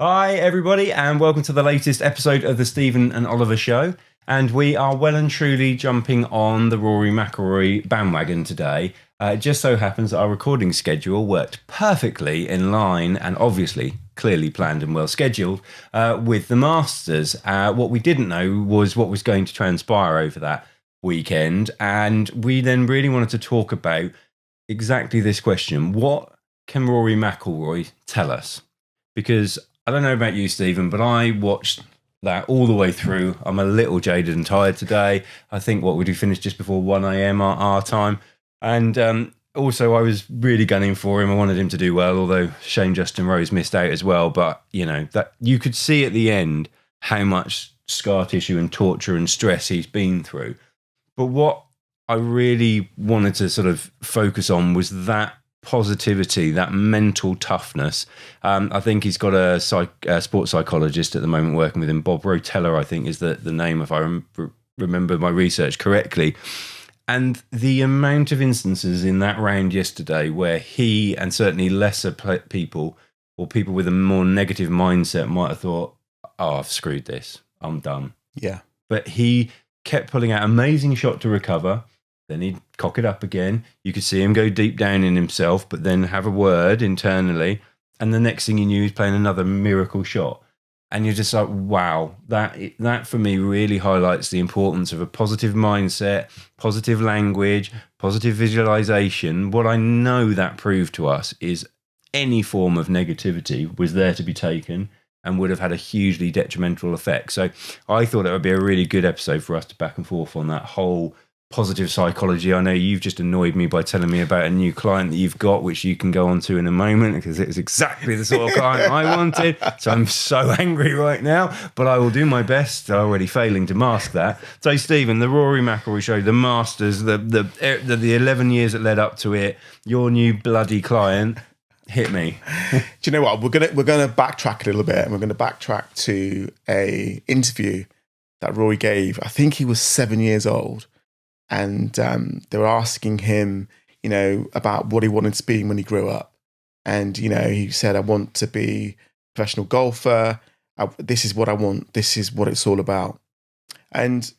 Hi, everybody, and welcome to the latest episode of the Stephen and Oliver Show. And we are well and truly jumping on the Rory Mcllroy bandwagon today. It just so happens that our recording schedule worked perfectly in line and obviously clearly planned and well scheduled with the Masters. What we didn't know was what was going to transpire over that weekend. And we then really wanted to talk about exactly this question. What can Rory Mcllroy tell us? Because I don't know about you, Stephen, but I watched that all the way through. I'm a little jaded and tired today. I think what we finished just before 1 a.m. our time. And also, I was really gunning for him. I wanted him to do well, although Shane Justin Rose missed out as well. But, you know, that you could see at the end how much scar tissue and torture and stress he's been through. But what I really wanted to sort of focus on was that positivity, that mental toughness. I think he's got a sports psychologist at the moment working with him. Bob Rotella, I think, is the name, if I remember my research correctly. And the amount of instances in that round yesterday where he and certainly lesser people or people with a more negative mindset might have thought, oh, I've screwed this. I'm done. Yeah. But he kept pulling out amazing shot to recover. Then he'd cock it up again. You could see him go deep down in himself, but then have a word internally. And the next thing you knew, he's playing another miracle shot. And you're just like, wow, that for me really highlights the importance of a positive mindset, positive language, positive visualization. What I know that proved to us is any form of negativity was there to be taken and would have had a hugely detrimental effect. So I thought it would be a really good episode for us to back and forth on that whole positive psychology. I know you've just annoyed me by telling me about a new client that you've got, which you can go on to in a moment, because it's exactly the sort of client I wanted. So I'm so angry right now, but I will do my best. Already failing to mask that. So Stephen, the Rory Mcllroy show, the Masters, the 11 years that led up to it, your new bloody client, hit me. Do you know what? We're gonna backtrack a little bit, and we're going to backtrack to a interview that Rory gave. I think he was 7 years old. And they were asking him, you know, about what he wanted to be when he grew up. And, you know, he said, I want to be a professional golfer. This is what I want. This is what it's all about. And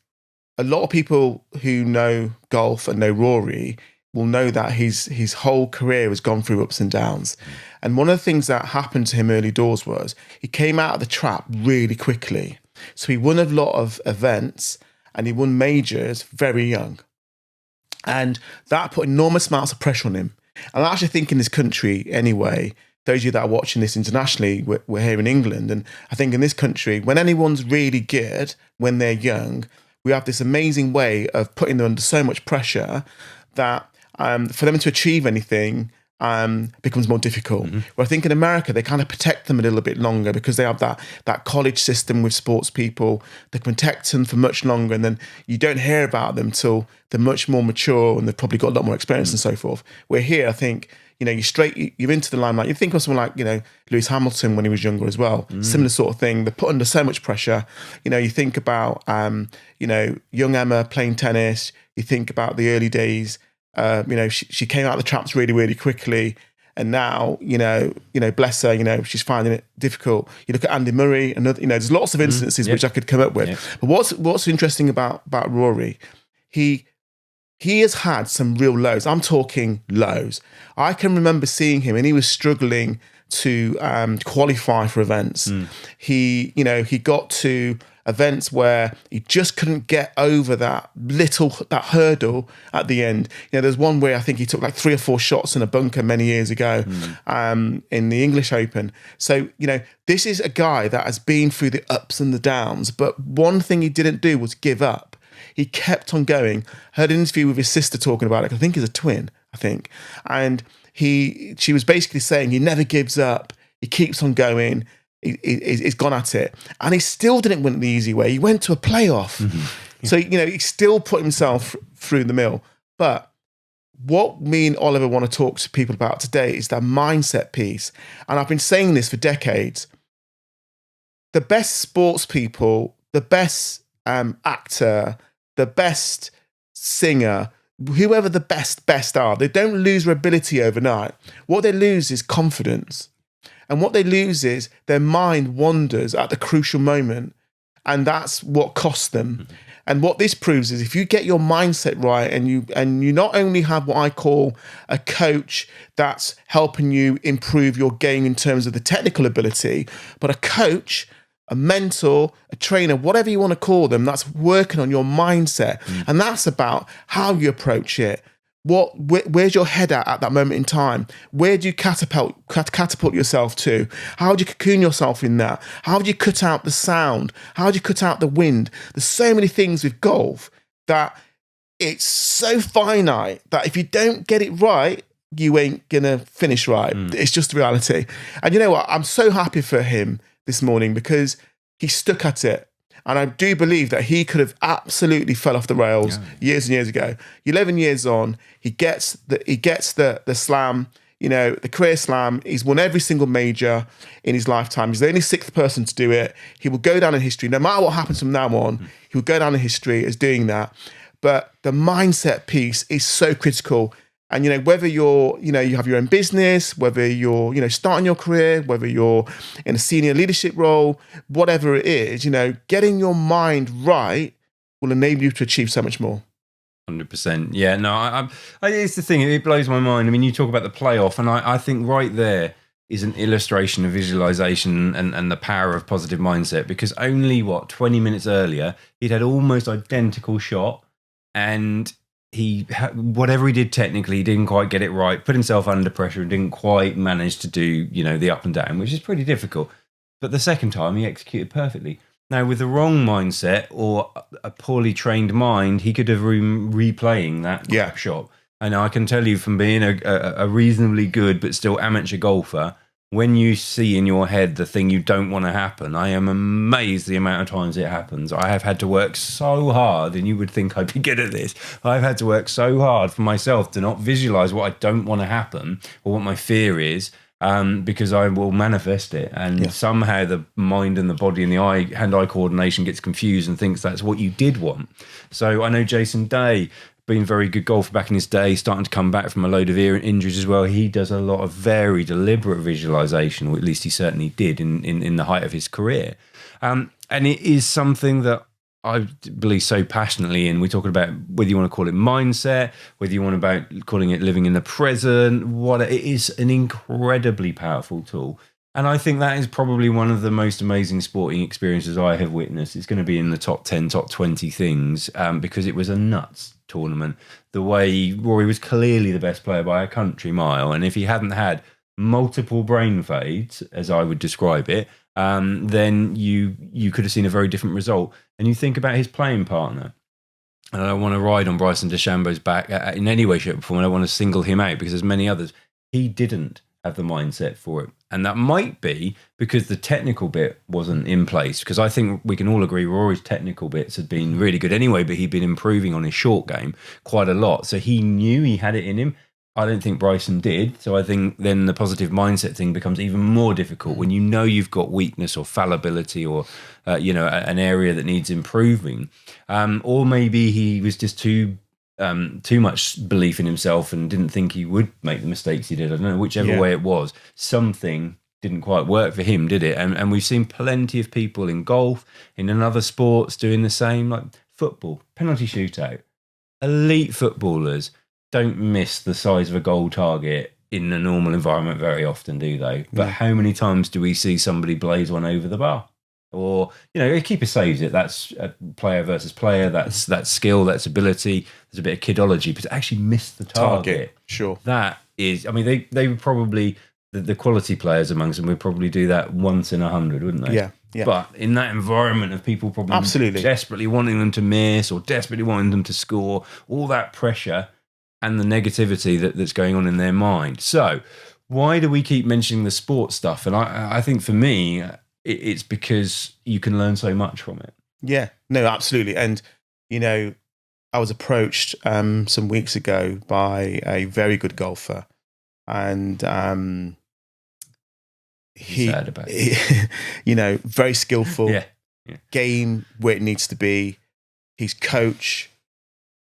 a lot of people who know golf and know Rory will know that his whole career has gone through ups and downs. And one of the things that happened to him early doors was he came out of the trap really quickly. So he won a lot of events, and he won majors very young. And that put enormous amounts of pressure on him. And I actually think in this country, anyway, those of you that are watching this internationally, we're here in England. And I think in this country, when anyone's really good, when they're young, we have this amazing way of putting them under so much pressure that for them to achieve anything becomes more difficult. Mm-hmm. Where I think in America, they kind of protect them a little bit longer because they have that college system with sports people. They can protect them for much longer, and then you don't hear about them till they're much more mature and they've probably got a lot more experience and so forth. Where here, I think, you know, you're into the limelight. You think of someone like, you know, Lewis Hamilton when he was younger as well. Similar sort of thing. They're put under so much pressure. You know, you think about, you know, young Emma playing tennis. You think about the early days. You know, she came out of the traps really, really quickly, and now, you know, bless her, you know, she's finding it difficult. You look at Andy Murray, another, you know, there's lots of instances which I could come up with. Yep. But what's interesting about Rory, he has had some real lows. I'm talking lows. I can remember seeing him, and he was struggling to qualify for events. He got to events where he just couldn't get over that hurdle at the end. You know, there's one where I think he took like 3 or 4 shots in a bunker many years ago in the English Open. So, you know, this is a guy that has been through the ups and the downs, but one thing he didn't do was give up. He kept on going. Heard an interview with his sister talking about it. I think he's a twin, and she was basically saying he never gives up. He keeps on going. He's gone at it, and he still didn't win it the easy way. He went to a playoff. So, you know, he still put himself through the mill. But what me and Oliver want to talk to people about today is that mindset piece. And I've been saying this for decades. The best sports people, the best actor, the best singer, whoever the best are, they don't lose their ability overnight. What they lose is confidence. And what they lose is their mind wanders at the crucial moment. And that's what costs them. And what this proves is if you get your mindset right and you not only have what I call a coach that's helping you improve your game in terms of the technical ability, but a coach, a mentor, a trainer, whatever you want to call them, that's working on your mindset. And that's about how you approach it. Where's your head at that moment in time? Where do you catapult yourself to? How do you cocoon yourself in that? How do you cut out the sound? How do you cut out the wind? There's so many things with golf that it's so finite that if you don't get it right, you ain't gonna finish right. It's just the reality. And you know what? I'm so happy for him this morning because he stuck at it. And I do believe that he could have absolutely fell off the rails years and years ago. 11 years on, he gets the slam, the career slam. He's won every single major in his lifetime. He's the only sixth person to do it. He will go down in history. No matter what happens from now on, he will go down in history as doing that. But the mindset piece is so critical. And, whether you have your own business, whether you're, starting your career, whether you're in a senior leadership role, whatever it is, getting your mind right will enable you to achieve so much more. 100%. Yeah, no, it's the thing. It blows my mind. I mean, you talk about the playoff, and I think right there is an illustration of visualization and the power of positive mindset, because only, 20 minutes earlier, he'd had almost identical shot, and whatever he did technically, he didn't quite get it right, put himself under pressure and didn't quite manage to do, the up and down, which is pretty difficult. But the second time he executed perfectly. Now, with the wrong mindset or a poorly trained mind, he could have been replaying that shot. And I can tell you from being a reasonably good but still amateur golfer, when you see in your head the thing you don't want to happen, I am amazed the amount of times it happens. I have had to work so hard, and you would think I'd be good at this. I've had to work so hard for myself to not visualize what I don't want to happen or what my fear is, because I will manifest it. And somehow the mind and the body and the hand-eye coordination gets confused and thinks that's what you did want. So I know Jason Day, been very good golfer back in his day, starting to come back from a load of ear injuries as well. He does a lot of very deliberate visualization, or at least he certainly did in the height of his career. And it is something that I believe so passionately in. We're talking about whether you want to call it mindset, whether you want about calling it living in the present, it is an incredibly powerful tool. And I think that is probably one of the most amazing sporting experiences I have witnessed. It's going to be in the top 10, top 20 things, because it was a nuts tournament. The way Rory was clearly the best player by a country mile. And if he hadn't had multiple brain fades, as I would describe it, then you could have seen a very different result. And you think about his playing partner. And I don't want to ride on Bryson DeChambeau's back in any way, shape, or form. I don't want to single him out because there's many others. He didn't have the mindset for it. And that might be because the technical bit wasn't in place, because I think we can all agree Rory's technical bits had been really good anyway, but he'd been improving on his short game quite a lot. So he knew he had it in him. I don't think Bryson did. So I think then the positive mindset thing becomes even more difficult when you know you've got weakness or fallibility or, an area that needs improving. Or maybe he was just too much belief in himself and didn't think he would make the mistakes he did. I don't know, whichever way it was, something didn't quite work for him, did it? And we've seen plenty of people in golf, in other sports doing the same, like football, penalty shootout. Elite footballers don't miss the size of a goal target in a normal environment very often, do they? But how many times do we see somebody blaze one over the bar? Or, a keeper saves it. That's player versus player. That's skill, that's ability. There's a bit of kidology, but to actually miss the target. Sure. That is, they would probably, the quality players amongst them would probably do that once in 100, wouldn't they? Yeah. But in that environment of people probably desperately wanting them to miss or desperately wanting them to score, all that pressure and the negativity that's going on in their mind. So why do we keep mentioning the sports stuff? And I think for me, it's because you can learn so much from it. Yeah, no, absolutely. And, I was approached some weeks ago by a very good golfer. And he very skillful, game where it needs to be. He's coach,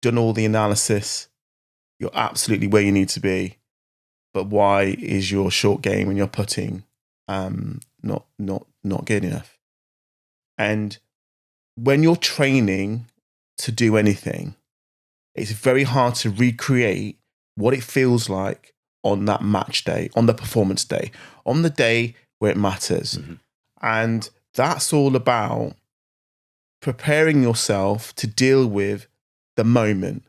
done all the analysis. You're absolutely where you need to be. But why is your short game and your putting not good enough. And when you're training to do anything, it's very hard to recreate what it feels like on that match day, on the performance day, on the day where it matters. Mm-hmm. And that's all about preparing yourself to deal with the moment.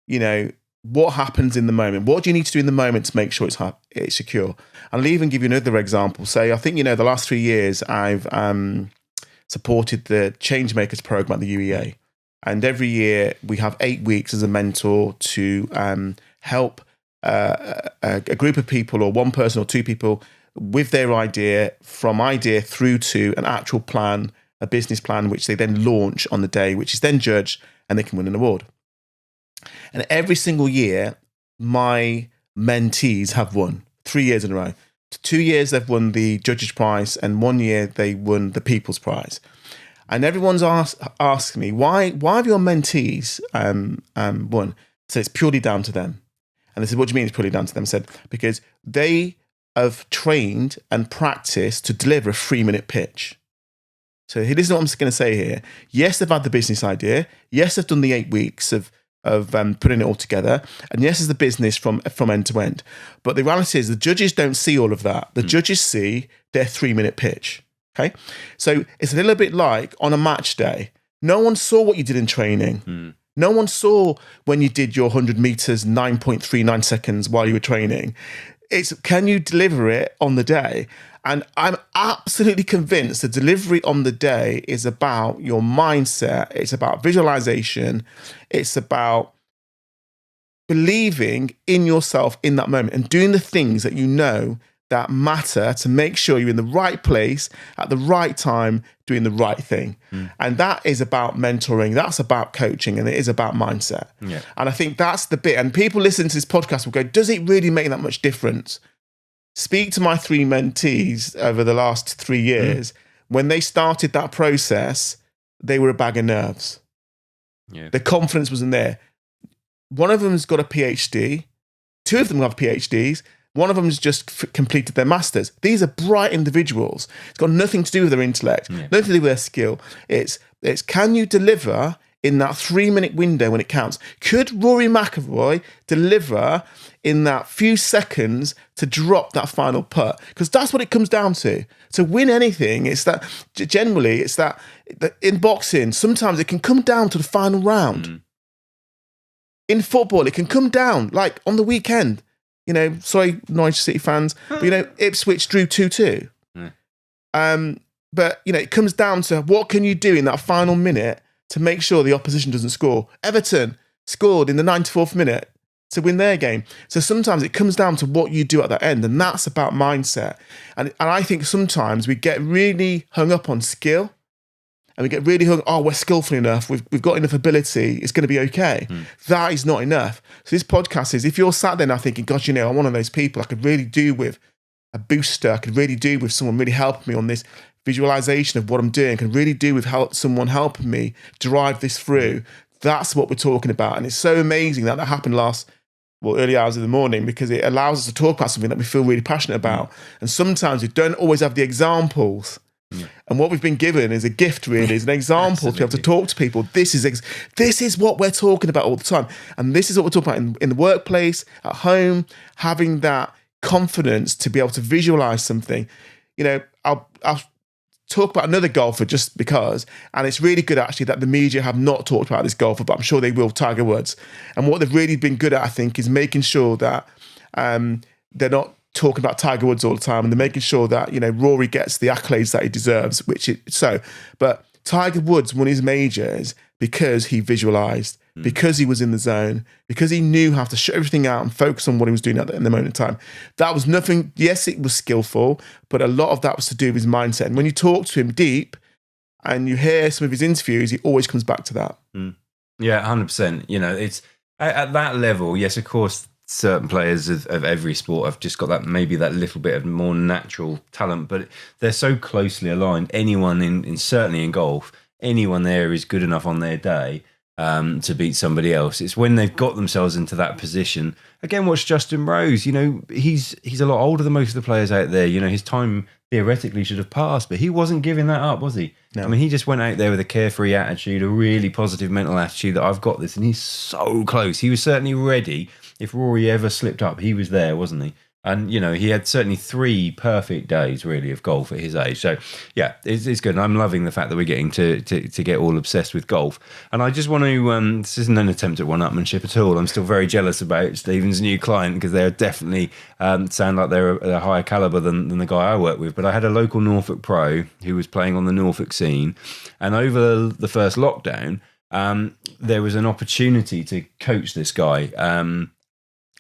You know, what happens in the moment? What do you need to do in the moment to make sure it's secure? And I'll even give you another example. Say, I think, the last 3 years I've supported the Changemakers program at the UEA. And every year we have 8 weeks as a mentor to help a group of people, or one person or two people, with their idea, from idea through to an actual plan, a business plan, which they then launch on the day, which is then judged and they can win an award. And every single year, my mentees have won 3 years in a row. 2 years they've won the Judges' Prize, and 1 year they won the People's Prize. And everyone's asked me, why have your mentees won? So it's purely down to them. And they said, what do you mean it's purely down to them? I said, because they have trained and practiced to deliver a 3-minute pitch. So this is what I'm going to say here. Yes, they've had the business idea. Yes, they've done the 8 weeks of putting it all together. And yes, it's the business from end to end. But the reality is the judges don't see all of that. The judges see their 3-minute pitch. Okay. So it's a little bit like on a match day. No one saw what you did in training. No one saw when you did your 100 meters, 9.39 seconds while you were training. It's, can you deliver it on the day? And I'm absolutely convinced the delivery on the day is about your mindset. It's about visualization. It's about believing in yourself in that moment and doing the things that you know that matter to make sure you're in the right place at the right time, doing the right thing. And that is about mentoring. That's about coaching, and it is about mindset. Yeah. And I think that's the bit. And people listening to this podcast will go, does it really make that much difference? Speak to my 3 mentees over the last 3 years. When they started that process, they were a bag of nerves. Yeah. The confidence wasn't there. One of them's got a PhD. 2 of them have PhDs. One of them's just completed their masters. These are bright individuals. It's got nothing to do with their intellect, nothing to do with their skill. It's can you deliver in that 3-minute window when it counts? Could Rory Mcllroy deliver in that few seconds to drop that final putt? Because that's what it comes down to. To win anything, it's that generally it's that in boxing, sometimes it can come down to the final round. In football, it can come down like on the weekend. Sorry, Norwich City fans, but Ipswich drew 2-2. But it comes down to what can you do in that final minute to make sure the opposition doesn't score. Everton scored in the 94th minute to win their game. So sometimes it comes down to what you do at that end, and that's about mindset. And I think sometimes we get really hung up on skill, and we get really hung, we're skillful enough, we've got enough ability, it's going to be okay. That is not enough. So this podcast is, if you're sat there now thinking, gosh, I'm one of those people, I could really do with a booster, I could really do with someone really helping me on this visualization of what I'm doing, I could really do with someone helping me drive this through. That's what we're talking about. And it's so amazing that happened early hours of the morning, because it allows us to talk about something that we feel really passionate about. And sometimes we don't always have the examples. And what we've been given is a gift, really, is an example to be able to talk to people. This is what we're talking about all the time. And this is what we're talking about in the workplace, at home, having that confidence to be able to visualize something. I'll talk about another golfer just because, and it's really good actually that the media have not talked about this golfer, but I'm sure they will, Tiger Woods. And what they've really been good at, I think, is making sure that they're not talking about Tiger Woods all the time, and they're making sure that Rory gets the accolades that he deserves, but Tiger Woods won his majors because he visualized, because he was in the zone, because he knew how to shut everything out and focus on what he was doing in the moment in time. That was nothing, yes, it was skillful, but a lot of that was to do with his mindset. And when you talk to him deep and you hear some of his interviews, he always comes back to that. Yeah, 100%. It's at that level, yes, of course, certain players of every sport have just got that, maybe that little bit of more natural talent, but they're so closely aligned. Anyone in certainly in golf, anyone there is good enough on their day to beat somebody else. It's when they've got themselves into that position. Again, watch Justin Rose. You know, he's a lot older than most of the players out there. You know, his time theoretically should have passed, but he wasn't giving that up, was he? No. I mean, he just went out there with a carefree attitude, a really positive mental attitude that I've got this, and he's so close. He was certainly ready. If Rory ever slipped up, he was there, wasn't he? And, you know, he had certainly 3 perfect days, really, of golf at his age. So, yeah, it's good. And I'm loving the fact that we're getting to get all obsessed with golf. And I just want to, this isn't an attempt at one-upmanship at all. I'm still very jealous about Stephen's new client because they're definitely sound like they're a higher calibre than the guy I work with. But I had a local Norfolk pro who was playing on the Norfolk scene. And over the first lockdown, there was an opportunity to coach this guy.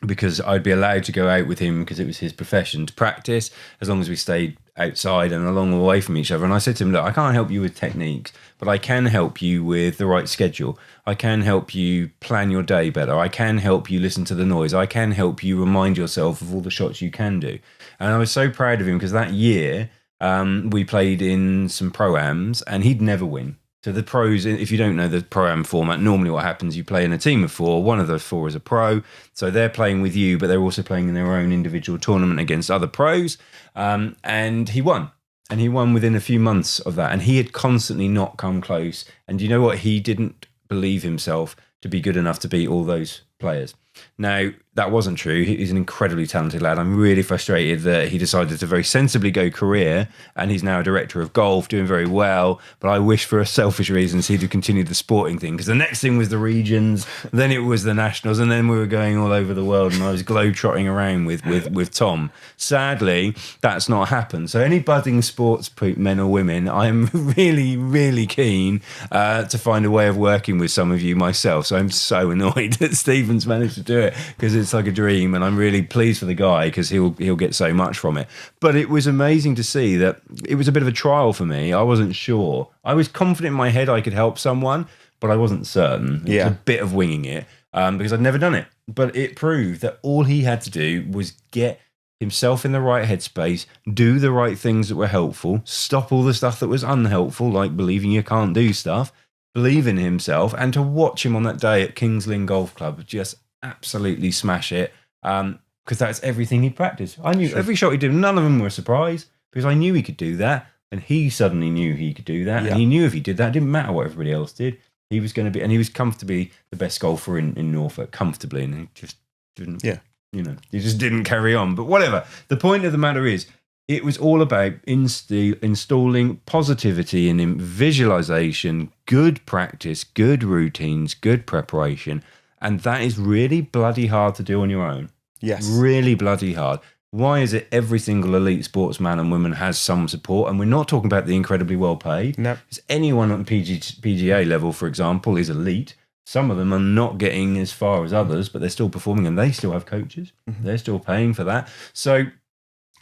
Because I'd be allowed to go out with him because it was his profession to practice as long as we stayed outside and a long way from each other. And I said to him, look, I can't help you with techniques, but I can help you with the right schedule. I can help you plan your day better. I can help you listen to the noise. I can help you remind yourself of all the shots you can do. And I was so proud of him because that year we played in some pro-ams and he'd never win. So the pros, if you don't know the pro-am format, normally what happens, you play in a team of 4. One of those 4 is a pro. So they're playing with you, but they're also playing in their own individual tournament against other pros. And he won. And he won within a few months of that. And he had constantly not come close. And you know what? He didn't believe himself to be good enough to beat all those players. Now, that wasn't true. He's an incredibly talented lad. I'm really frustrated that he decided to very sensibly go career, and he's now a director of golf, doing very well. But I wish for selfish reasons he'd have continued the sporting thing, because the next thing was the regions, then it was the nationals, and then we were going all over the world, and I was globe-trotting around with Tom. Sadly, that's not happened. So any budding sports men or women, I'm really, really keen to find a way of working with some of you myself. So I'm so annoyed that Stephen's managed to do it, because it's like a dream, and I'm really pleased for the guy because he'll get so much from it. But it was amazing to see that it was a bit of a trial for me. I wasn't sure. I was confident in my head I could help someone, but I wasn't certain. It was a bit of winging it because I'd never done it. But it proved that all he had to do was get himself in the right headspace, do the right things that were helpful, stop all the stuff that was unhelpful, like believing you can't do stuff, believe in himself, and to watch him on that day at Kings Lynn Golf Club just absolutely smash it, because that's everything he'd practiced. I knew every shot he did, none of them were a surprise, because I knew he could do that, and he suddenly knew he could do that, and he knew if he did that, it didn't matter what everybody else did, he was going to be, and he was comfortably the best golfer in Norfolk, comfortably, and he just didn't, he just didn't carry on. But whatever, the point of the matter is, it was all about installing positivity in him, visualization, good practice, good routines, good preparation. And that is really bloody hard to do on your own. Yes. Really bloody hard. Why is it every single elite sportsman and woman has some support? And we're not talking about the incredibly well paid. No. Because anyone on PGA level, for example, is elite. Some of them are not getting as far as others, but they're still performing and they still have coaches. Mm-hmm. They're still paying for that. So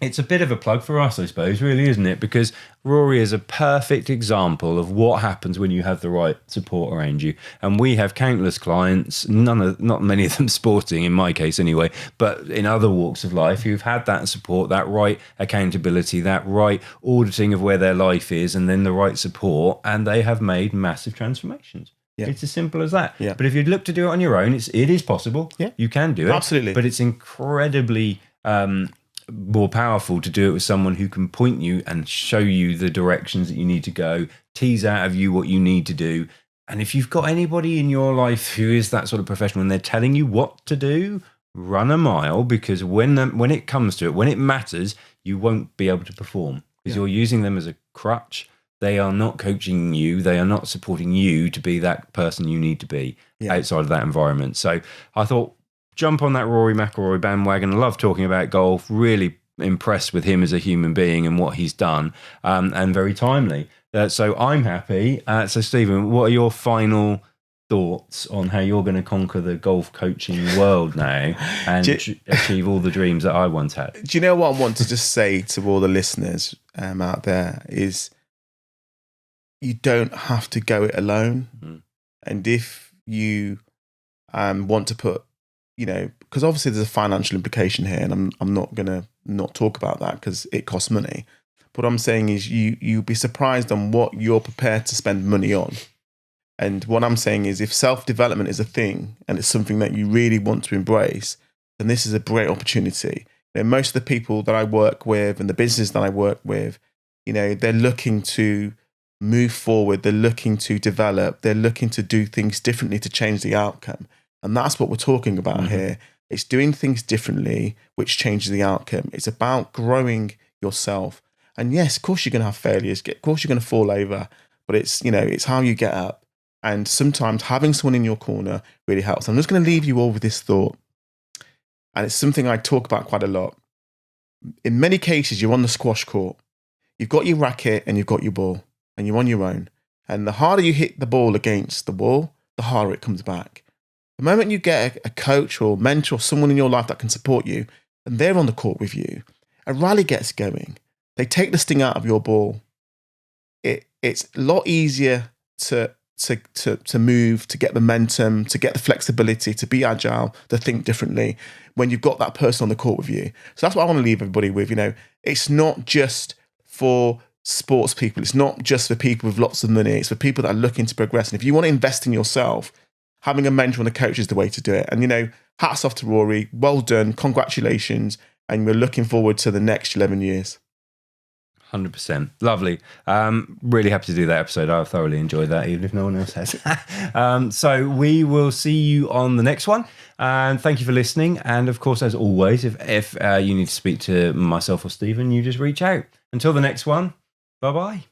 it's a bit of a plug for us, I suppose, really, isn't it? Because Rory is a perfect example of what happens when you have the right support around you. And we have countless clients, not many of them sporting, in my case anyway, but in other walks of life, who've had that support, that right accountability, that right auditing of where their life is, and then the right support, and they have made massive transformations. Yeah. It's as simple as that. Yeah. But if you look to do it on your own, it is possible. Yeah. You can do it. Absolutely. But it's incredibly more powerful to do it with someone who can point you and show you the directions that you need to go, tease out of you what you need to do. And if you've got anybody in your life who is that sort of professional and they're telling you what to do, run a mile, because when it comes to it, when it matters, you won't be able to perform because you're using them as a crutch. They are not coaching you. They are not supporting you to be that person you need to be outside of that environment. So I thought, jump on that Rory Mcllroy bandwagon. I love talking about golf. Really impressed with him as a human being and what he's done, and very timely. So I'm happy. So Stephen, what are your final thoughts on how you're going to conquer the golf coaching world now and achieve all the dreams that I once had? Do you know what I want to just say to all the listeners out there is you don't have to go it alone. Mm-hmm. And if you want to put, because obviously there's a financial implication here, and I'm not going to not talk about that because it costs money. But what I'm saying is you'll be surprised on what you're prepared to spend money on And what I'm saying is, if self-development is a thing and it's something that you really want to embrace, then this is a great opportunity. Most of the people that I work with and the businesses that I work with, they're looking to move forward. They're looking to develop. They're looking to do things differently to change the outcome. And that's what we're talking about here. It's doing things differently, which changes the outcome. It's about growing yourself. And yes, of course, you're going to have failures. Of course, you're going to fall over. But it's how you get up. And sometimes having someone in your corner really helps. I'm just going to leave you all with this thought. And it's something I talk about quite a lot. In many cases, you're on the squash court. You've got your racket and you've got your ball. And you're on your own. And the harder you hit the ball against the wall, the harder it comes back. The moment you get a coach or mentor or someone in your life that can support you, and they're on the court with you, a rally gets going. They take the sting out of your ball. It's a lot easier to move, to get momentum, to get the flexibility, to be agile, to think differently when you've got that person on the court with you. So that's what I want to leave everybody with. It's not just for sports people. It's not just for people with lots of money. It's for people that are looking to progress. And if you want to invest in yourself, having a mentor and a coach is the way to do it. And, hats off to Rory. Well done. Congratulations. And we're looking forward to the next 11 years. 100%. Lovely. Really happy to do that episode. I thoroughly enjoyed that, even if no one else has. So we will see you on the next one. And thank you for listening. And of course, as always, if you need to speak to myself or Stephen, you just reach out. Until the next one, bye-bye.